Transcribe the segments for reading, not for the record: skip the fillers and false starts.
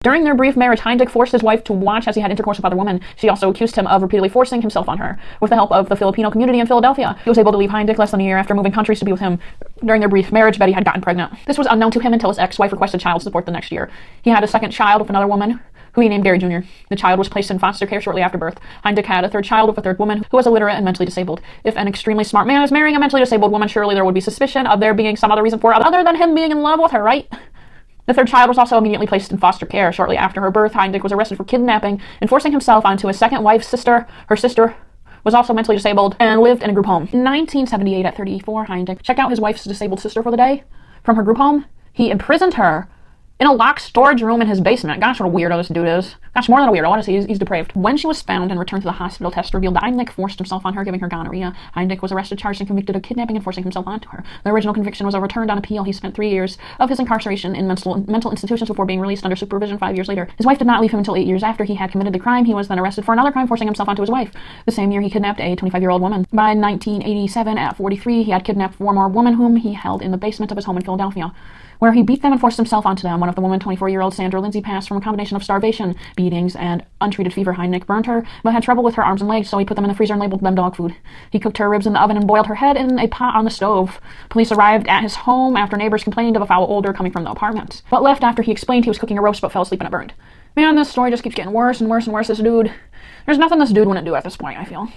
During their brief marriage, Heinrich forced his wife to watch as he had intercourse with other women. She also accused him of repeatedly forcing himself on her. With the help of the Filipino community in Philadelphia, he was able to leave Heinrich less than a year after moving countries to be with him. During their brief marriage, Betty had gotten pregnant. This was unknown to him until his ex-wife requested child support the next year. He had a second child with another woman, who he named Gary Jr. The child was placed in foster care shortly after birth. Heinrich had a third child with a third woman who was illiterate and mentally disabled. If an extremely smart man is marrying a mentally disabled woman, surely there would be suspicion of there being some other reason for it other than him being in love with her, right? The third child was also immediately placed in foster care. Shortly after her birth, Heinrich was arrested for kidnapping and forcing himself onto his second wife's sister. Her sister was also mentally disabled and lived in a group home. In 1978, at 34, Heinrich checked out his wife's disabled sister for the day from her group home. He imprisoned her in a locked storage room in his basement. Gosh, what a weirdo this dude is. Gosh, more than a weirdo, honestly, he's depraved. When she was found and returned to the hospital, tests revealed that Heinrich forced himself on her, giving her gonorrhea. Heinrich was arrested, charged, and convicted of kidnapping and forcing himself onto her. The original conviction was overturned on appeal. He spent 3 years of his incarceration in mental institutions before being released under supervision 5 years later. His wife did not leave him until 8 years after he had committed the crime. He was then arrested for another crime, forcing himself onto his wife. The same year, he kidnapped a 25-year-old woman. By 1987, at 43, he had kidnapped 4 more women whom he held in the basement of his home in Philadelphia, where he beat them and forced himself onto them. One of the women, 24-year-old Sandra Lindsay, passed from a combination of starvation, beatings, and untreated fever. Heinrich burned her, but had trouble with her arms and legs, so he put them in the freezer and labeled them dog food. He cooked her ribs in the oven and boiled her head in a pot on the stove. Police arrived at his home after neighbors complained of a foul odor coming from the apartment, but left after he explained he was cooking a roast but fell asleep and it burned. Man, this story just keeps getting worse and worse and worse. This dude, there's nothing this dude wouldn't do at this point, I feel.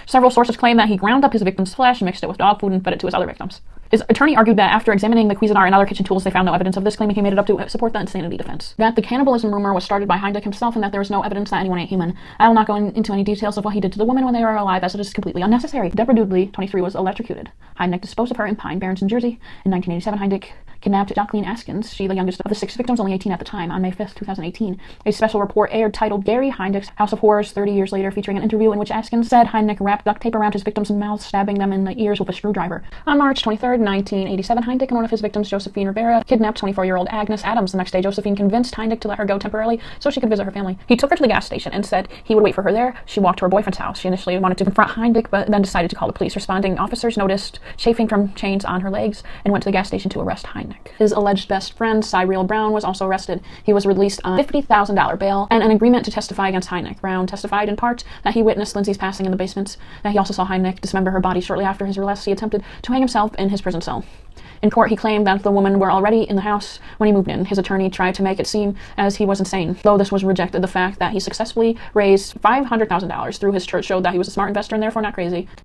Several sources claim that he ground up his victim's flesh, mixed it with dog food, and fed it to his other victims. His attorney argued that after examining the Cuisinart and other kitchen tools, they found no evidence of this, claiming he made it up to support the insanity defense. That the cannibalism rumor was started by Heinrich himself, and that there was no evidence that anyone ate human. I will not go into any details of what he did to the women when they were alive, as it is completely unnecessary. Deborah Dudley, 23, was electrocuted. Heinrich disposed of her in Pine Barrens, New Jersey. In 1987, Heinrich kidnapped Jacqueline Askins, she the youngest of the 6 victims, only 18 at the time. On May 5th, 2018, a special report aired titled Gary Heinrich's House of Horrors 30 Years Later, featuring an interview in which Askins said Heinrich wrapped duct tape around his victims' mouths, stabbing them in the ears with a screwdriver. On March 23rd, 1987, Heinrich and one of his victims, Josephine Rivera, kidnapped 24-year-old Agnes Adams. The next day, Josephine convinced Heinrich to let her go temporarily so she could visit her family. He took her to the gas station and said he would wait for her there. She walked to her boyfriend's house. She initially wanted to confront Heinrich, but then decided to call the police. Responding officers noticed chafing from chains on her legs and went to the gas station to arrest Heinrich. His alleged best friend, Cyril Brown, was also arrested. He was released on $50,000 bail and an agreement to testify against Heinrich. Brown testified in part that he witnessed Lindsay's passing in the basement, that he also saw Heinrich dismember her body shortly after his release. He attempted to hang himself in his prison cell. In court, he claimed that the women were already in the house when he moved in. His attorney tried to make it seem as he was insane, though this was rejected. The fact that he successfully raised $500,000 through his church showed that he was a smart investor and therefore not crazy.